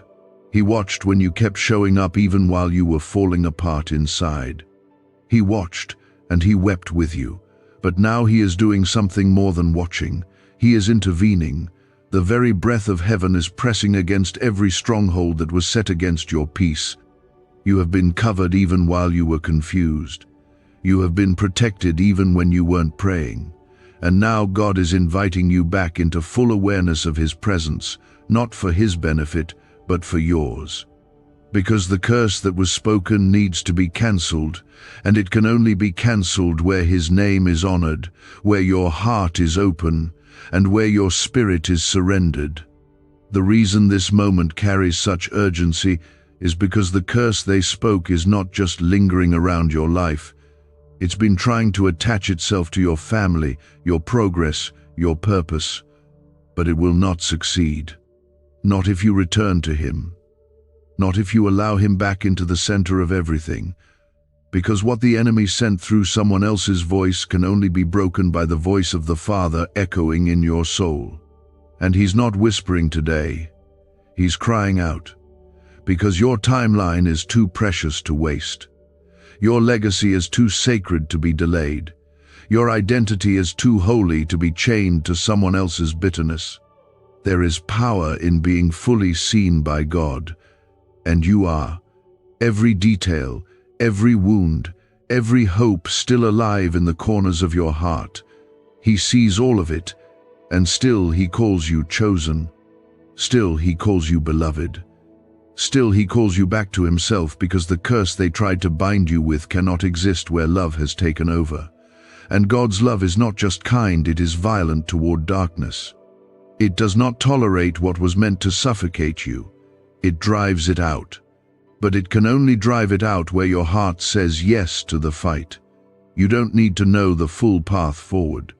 He watched when you kept showing up even while you were falling apart inside. He watched and he wept with you. But now he is doing something more than watching. He is intervening. The very breath of heaven is pressing against every stronghold that was set against your peace. You have been covered even while you were confused. You have been protected even when you weren't praying. And now God is inviting you back into full awareness of his presence, not for his benefit, but for yours. Because the curse that was spoken needs to be cancelled, and it can only be cancelled where his name is honored, where your heart is open, and where your spirit is surrendered. The reason this moment carries such urgency is because the curse they spoke is not just lingering around your life. It's been trying to attach itself to your family, your progress, your purpose. But it will not succeed. Not if you return to him. Not if you allow him back into the center of everything. Because what the enemy sent through someone else's voice can only be broken by the voice of the Father echoing in your soul. And he's not whispering today. He's crying out. Because your timeline is too precious to waste. Your legacy is too sacred to be delayed. Your identity is too holy to be chained to someone else's bitterness. There is power in being fully seen by God. And you are. Every detail, every wound, every hope still alive in the corners of your heart. He sees all of it, and still he calls you chosen. Still he calls you beloved. Still he calls you back to himself because the curse they tried to bind you with cannot exist where love has taken over. And God's love is not just kind, it is violent toward darkness. It does not tolerate what was meant to suffocate you. It drives it out. But it can only drive it out where your heart says yes to the fight. You don't need to know the full path forward.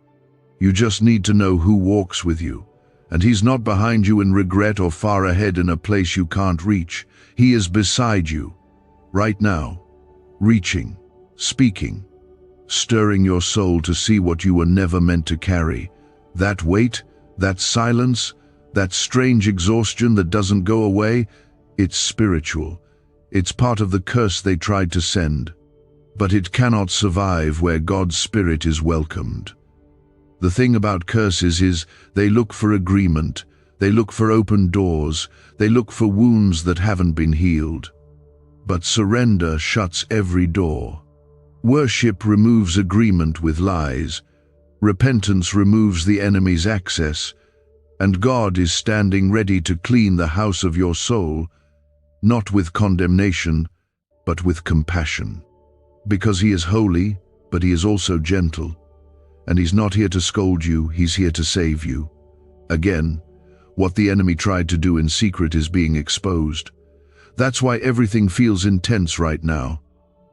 You just need to know who walks with you. And he's not behind you in regret or far ahead in a place you can't reach. He is beside you, right now, reaching, speaking, stirring your soul to see what you were never meant to carry. That weight, that silence, that strange exhaustion that doesn't go away, it's spiritual. It's part of the curse they tried to send. But it cannot survive where God's Spirit is welcomed. The thing about curses is they look for agreement, they look for open doors, they look for wounds that haven't been healed. But surrender shuts every door. Worship removes agreement with lies. Repentance removes the enemy's access. And God is standing ready to clean the house of your soul, not with condemnation, but with compassion. Because he is holy, but he is also gentle. And he's not here to scold you, he's here to save you. Again, what the enemy tried to do in secret is being exposed. That's why everything feels intense right now.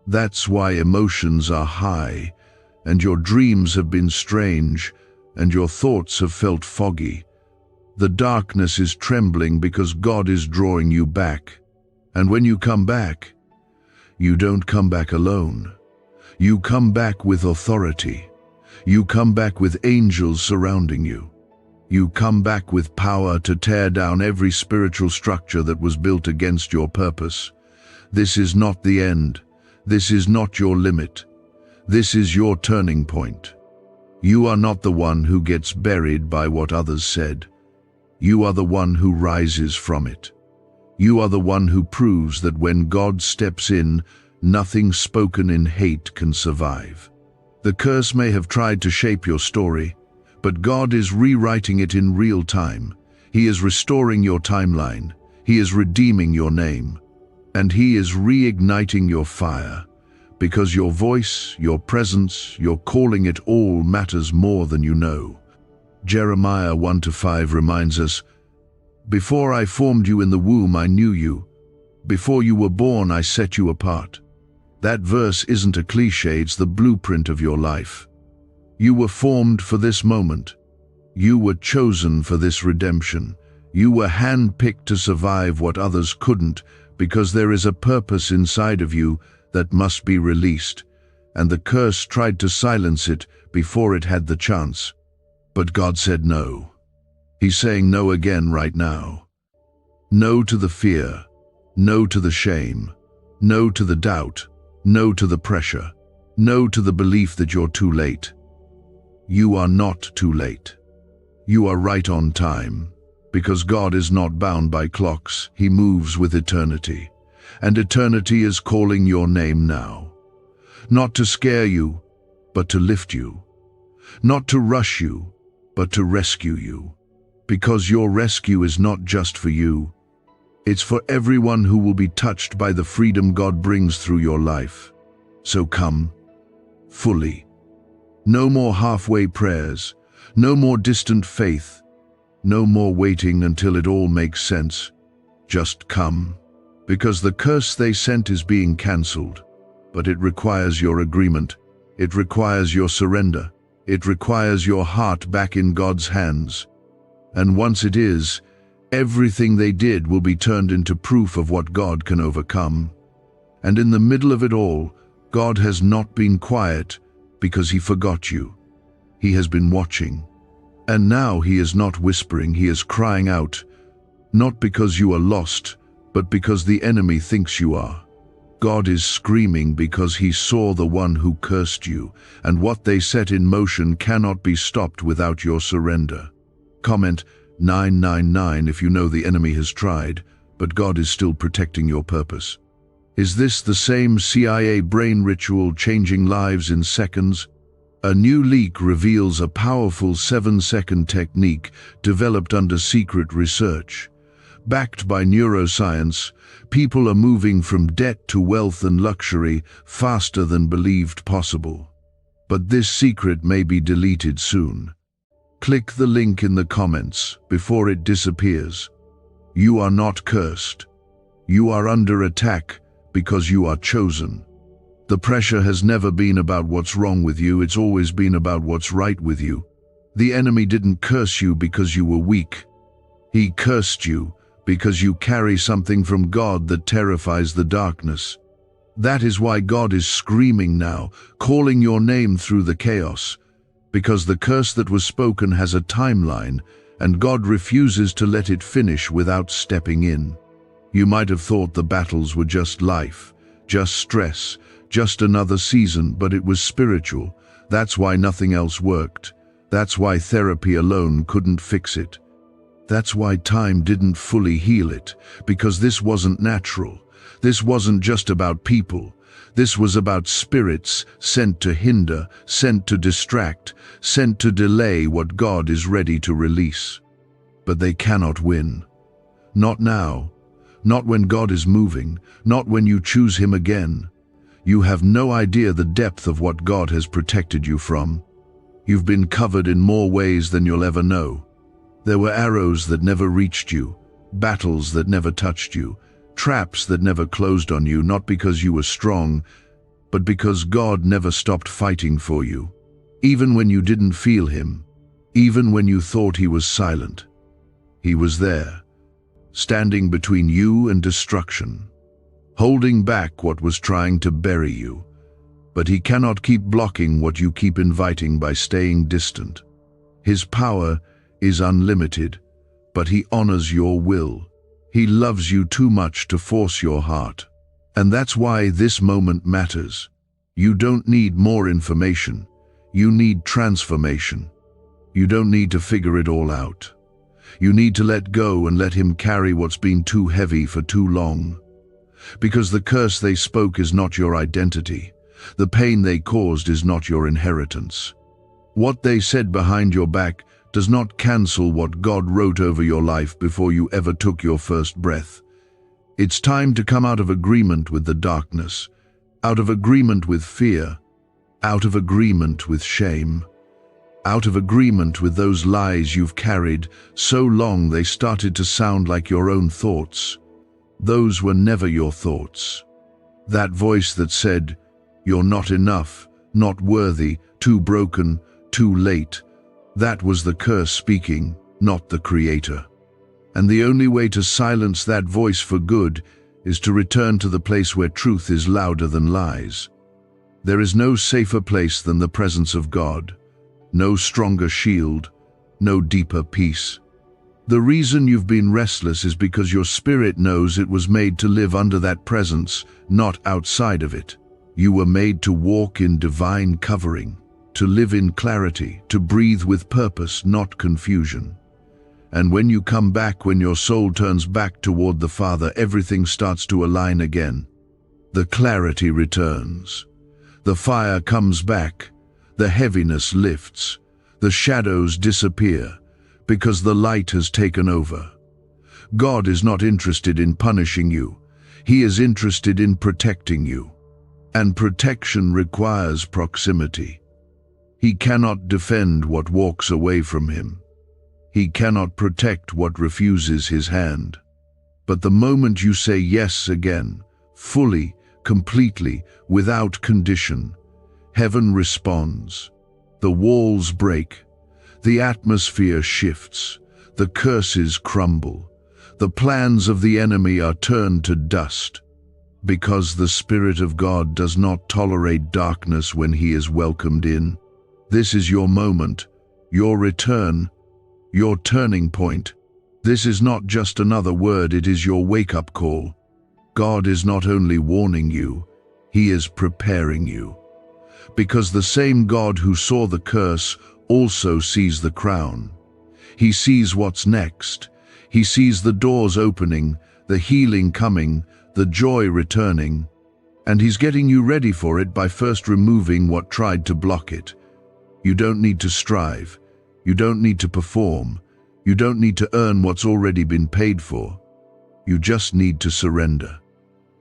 That's why emotions are high, and your dreams have been strange, and your thoughts have felt foggy. The darkness is trembling because God is drawing you back. And when you come back, you don't come back alone. You come back with authority. You come back with angels surrounding you. You come back with power to tear down every spiritual structure that was built against your purpose. This is not the end. This is not your limit. This is your turning point. You are not the one who gets buried by what others said. You are the one who rises from it. You are the one who proves that when God steps in, nothing spoken in hate can survive. The curse may have tried to shape your story, but God is rewriting it in real time. He is restoring your timeline. He is redeeming your name. And he is reigniting your fire. Because your voice, your presence, your calling, it all matters more than you know. Jeremiah 1-5 reminds us, Before I formed you in the womb, I knew you. Before you were born, I set you apart. That verse isn't a cliche, it's the blueprint of your life. You were formed for this moment. You were chosen for this redemption. You were handpicked to survive what others couldn't, because there is a purpose inside of you that must be released, and the curse tried to silence it before it had the chance. But God said no. He's saying no again right now. No to the fear, no to the shame, no to the doubt, no to the pressure, no to the belief that you're too late. You are not too late. You are right on time, because God is not bound by clocks. He moves with eternity, and eternity is calling your name now. Not to scare you, but to lift you. Not to rush you, but to rescue you. Because your rescue is not just for you. It's for everyone who will be touched by the freedom God brings through your life. So come, fully. No more halfway prayers, no more distant faith, no more waiting until it all makes sense. Just come, because the curse they sent is being cancelled. But it requires your agreement. It requires your surrender. It requires your heart back in God's hands. And once it is, everything they did will be turned into proof of what God can overcome. And in the middle of it all, God has not been quiet because He forgot you. He has been watching. And now He is not whispering, He is crying out, not because you are lost, but because the enemy thinks you are. God is screaming because He saw the one who cursed you, and what they set in motion cannot be stopped without your surrender. Comment 999 if you know the enemy has tried, but God is still protecting your purpose. Is this the same CIA brain ritual changing lives in seconds? A new leak reveals a powerful 7-second technique developed under secret research. Backed by neuroscience, people are moving from debt to wealth and luxury faster than believed possible. But this secret may be deleted soon. Click the link in the comments before it disappears. You are not cursed. You are under attack because you are chosen. The pressure has never been about what's wrong with you, it's always been about what's right with you. The enemy didn't curse you because you were weak. He cursed you because you carry something from God that terrifies the darkness. That is why God is screaming now, calling your name through the chaos, because the curse that was spoken has a timeline, and God refuses to let it finish without stepping in. You might have thought the battles were just life, just stress, just another season, but it was spiritual. That's why nothing else worked. That's why therapy alone couldn't fix it. That's why time didn't fully heal it, because this wasn't natural. This wasn't just about people. This was about spirits sent to hinder, sent to distract, sent to delay what God is ready to release. But they cannot win. Not now. Not when God is moving. Not when you choose Him again. You have no idea the depth of what God has protected you from. You've been covered in more ways than you'll ever know. There were arrows that never reached you, battles that never touched you, traps that never closed on you, not because you were strong, but because God never stopped fighting for you. Even when you didn't feel Him, even when you thought He was silent, He was there, standing between you and destruction, holding back what was trying to bury you. But He cannot keep blocking what you keep inviting by staying distant. His power is unlimited, but He honors your will. He loves you too much to force your heart. And that's why this moment matters. You don't need more information. You need transformation. You don't need to figure it all out. You need to let go and let Him carry what's been too heavy for too long. Because the curse they spoke is not your identity. The pain they caused is not your inheritance. What they said behind your back does not cancel what God wrote over your life before you ever took your first breath. It's time to come out of agreement with the darkness, out of agreement with fear, out of agreement with shame, out of agreement with those lies you've carried so long they started to sound like your own thoughts. Those were never your thoughts. That voice that said, "You're not enough, not worthy, too broken, too late," that was the curse speaking, not the Creator. And the only way to silence that voice for good is to return to the place where truth is louder than lies. There is no safer place than the presence of God, no stronger shield, no deeper peace. The reason you've been restless is because your spirit knows it was made to live under that presence, not outside of it. You were made to walk in divine covering, to live in clarity, to breathe with purpose, not confusion. And when you come back, when your soul turns back toward the Father, everything starts to align again. The clarity returns. The fire comes back. The heaviness lifts. The shadows disappear, because the light has taken over. God is not interested in punishing you. He is interested in protecting you. And protection requires proximity. He cannot defend what walks away from him. He cannot protect what refuses his hand. But the moment you say yes again, fully, completely, without condition, heaven responds. The walls break. The atmosphere shifts. The curses crumble. The plans of the enemy are turned to dust. Because the Spirit of God does not tolerate darkness when he is welcomed in. This is your moment, your return, your turning point. This is not just another word, it is your wake-up call. God is not only warning you, he is preparing you. Because the same God who saw the curse also sees the crown. He sees what's next. He sees the doors opening, the healing coming, the joy returning. And he's getting you ready for it by first removing what tried to block it. You don't need to strive. You don't need to perform. You don't need to earn what's already been paid for. You just need to surrender.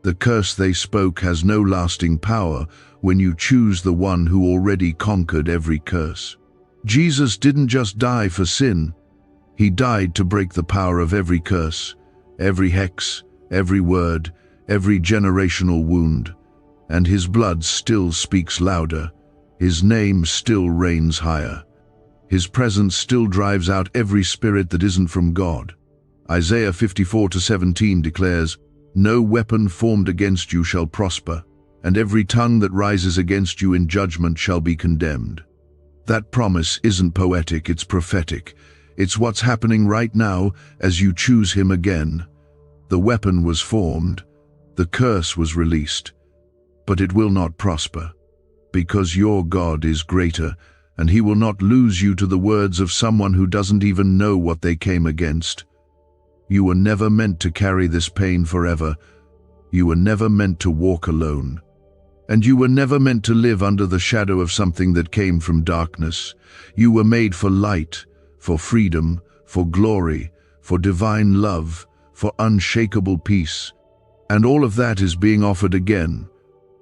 The curse they spoke has no lasting power when you choose the one who already conquered every curse. Jesus didn't just die for sin. He died to break the power of every curse, every hex, every word, every generational wound. And his blood still speaks louder. His name still reigns higher. His presence still drives out every spirit that isn't from God. Isaiah 54:17 declares, "No weapon formed against you shall prosper, and every tongue that rises against you in judgment shall be condemned." That promise isn't poetic, it's prophetic. It's what's happening right now as you choose him again. The weapon was formed, the curse was released, but it will not prosper. Because your God is greater, and he will not lose you to the words of someone who doesn't even know what they came against. You were never meant to carry this pain forever. You were never meant to walk alone. And you were never meant to live under the shadow of something that came from darkness. You were made for light, for freedom, for glory, for divine love, for unshakable peace. And all of that is being offered again,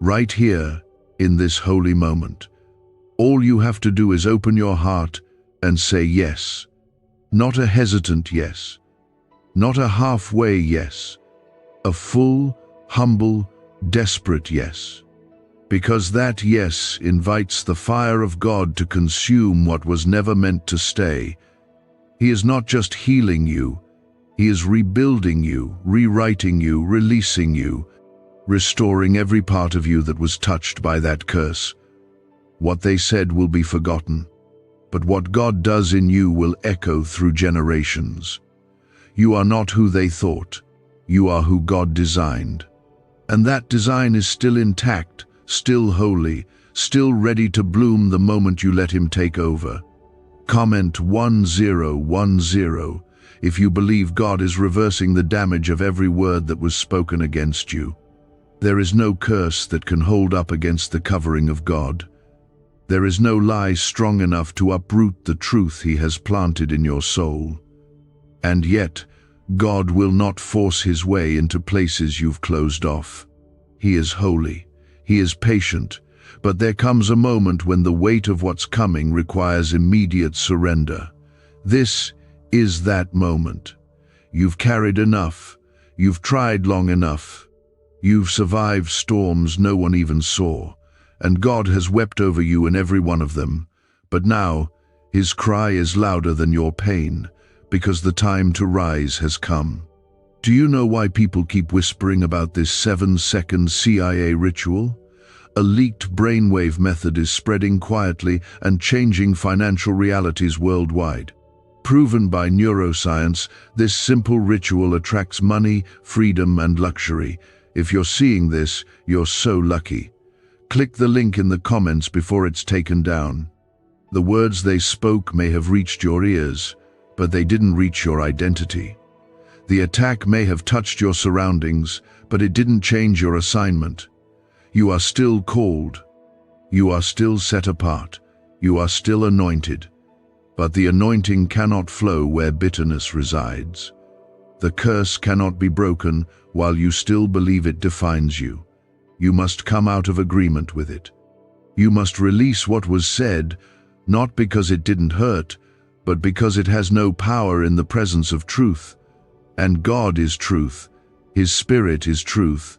right here, in this holy moment. All you have to do is open your heart and say yes. Not a hesitant yes. Not a halfway yes. A full, humble, desperate yes. Because that yes invites the fire of God to consume what was never meant to stay. He is not just healing you, he is rebuilding you, rewriting you, releasing you, restoring every part of you that was touched by that curse. What they said will be forgotten, but what God does in you will echo through generations. You are not who they thought, you are who God designed. And that design is still intact, still holy, still ready to bloom the moment you let him take over. Comment 1010 if you believe God is reversing the damage of every word that was spoken against you. There is no curse that can hold up against the covering of God. There is no lie strong enough to uproot the truth he has planted in your soul. And yet, God will not force his way into places you've closed off. He is holy, he is patient, But there comes a moment when the weight of what's coming requires immediate surrender. This is that moment. You've carried enough. You've tried long enough. You've survived storms no one even saw, and God has wept over you in every one of them. But now, His cry is louder than your pain, because the time to rise has come. Do you know why people keep whispering about this 7-second CIA ritual? A leaked brainwave method is spreading quietly and changing financial realities worldwide. Proven by neuroscience, this simple ritual attracts money, freedom, and luxury. If you're seeing this, you're so lucky. Click the link in the comments before it's taken down. The words they spoke may have reached your ears, but they didn't reach your identity. The attack may have touched your surroundings, but it didn't change your assignment. You are still called. You are still set apart. You are still anointed. But the anointing cannot flow where bitterness resides. The curse cannot be broken while you still believe it defines you. You must come out of agreement with it. You must release what was said, not because it didn't hurt, but because it has no power in the presence of truth. And God is truth. His Spirit is truth.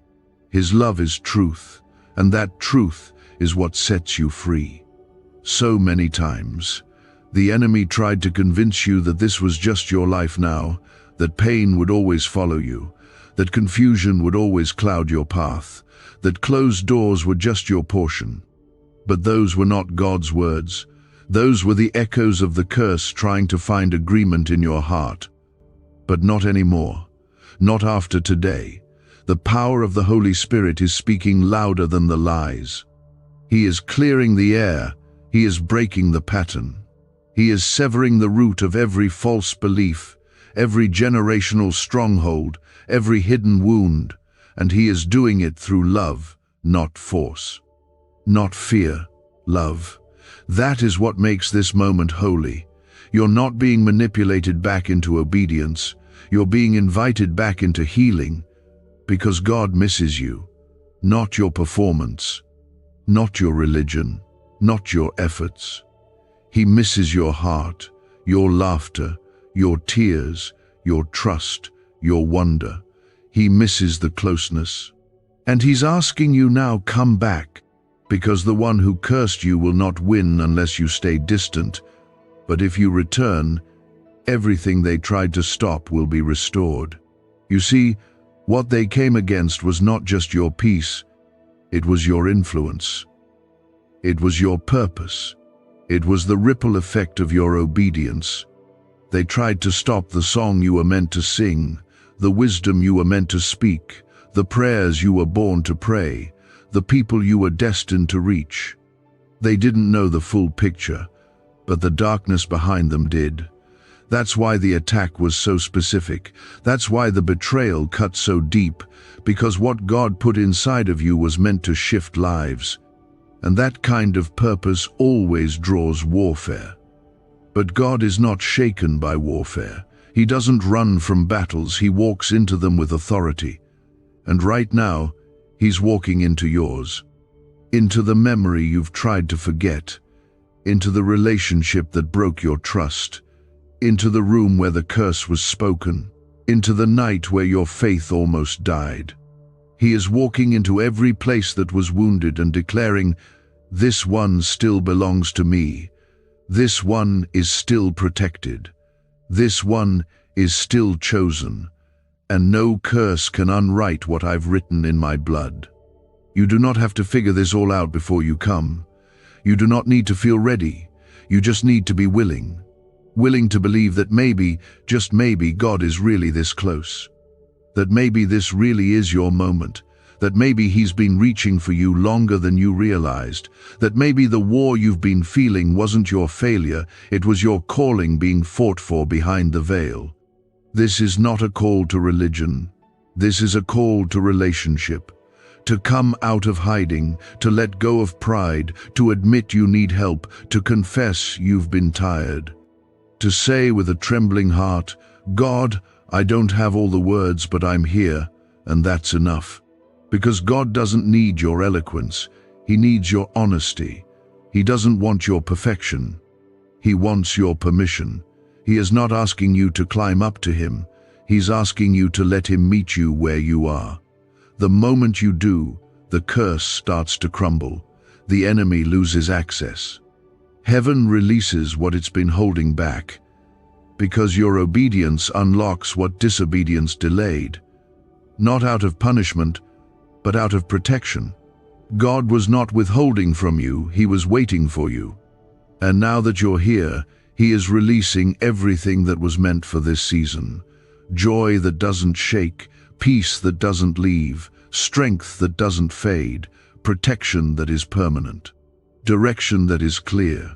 His love is truth. And that truth is what sets you free. So many times, the enemy tried to convince you that this was just your life now, that pain would always follow you, that confusion would always cloud your path, that closed doors were just your portion. But those were not God's words. Those were the echoes of the curse trying to find agreement in your heart. But not anymore. Not after today. The power of the Holy Spirit is speaking louder than the lies. He is clearing the air. He is breaking the pattern. He is severing the root of every false belief, every generational stronghold, every hidden wound, and He is doing it through love, not force. Not fear, love. That is what makes this moment holy. You're not being manipulated back into obedience. You're being invited back into healing, because God misses you, not your performance, not your religion, not your efforts. He misses your heart, your laughter, your tears, your trust, your wonder. He misses the closeness. And He's asking you now, come back, because the one who cursed you will not win unless you stay distant. But if you return, everything they tried to stop will be restored. You see, what they came against was not just your peace, it was your influence. It was your purpose. It was the ripple effect of your obedience. They tried to stop the song you were meant to sing, the wisdom you were meant to speak, the prayers you were born to pray, the people you were destined to reach. They didn't know the full picture, but the darkness behind them did. That's why the attack was so specific. That's why the betrayal cut so deep, because what God put inside of you was meant to shift lives. And that kind of purpose always draws warfare. But God is not shaken by warfare. He doesn't run from battles, He walks into them with authority. And right now, He's walking into yours. Into the memory you've tried to forget. Into the relationship that broke your trust. Into the room where the curse was spoken. Into the night where your faith almost died. He is walking into every place that was wounded and declaring, "This one still belongs to me. This one is still protected. This one is still chosen. And no curse can unwrite what I've written in my blood." You do not have to figure this all out before you come. You do not need to feel ready. You just need to be willing. Willing to believe that maybe, just maybe, God is really this close. That maybe this really is your moment. That maybe He's been reaching for you longer than you realized. That maybe the war you've been feeling wasn't your failure, it was your calling being fought for behind the veil. This is not a call to religion. This is a call to relationship. To come out of hiding, to let go of pride, to admit you need help, to confess you've been tired. To say with a trembling heart, "God, I don't have all the words, but I'm here, and that's enough." Because God doesn't need your eloquence. He needs your honesty. He doesn't want your perfection. He wants your permission. He is not asking you to climb up to him. He's asking you to let him meet you where you are. The moment you do, the curse starts to crumble. The enemy loses access. Heaven releases what it's been holding back, because your obedience unlocks what disobedience delayed. Not out of punishment, but out of protection. God was not withholding from you, he was waiting for you. And now that you're here, he is releasing everything that was meant for this season. Joy that doesn't shake, peace that doesn't leave, strength that doesn't fade, protection that is permanent, direction that is clear.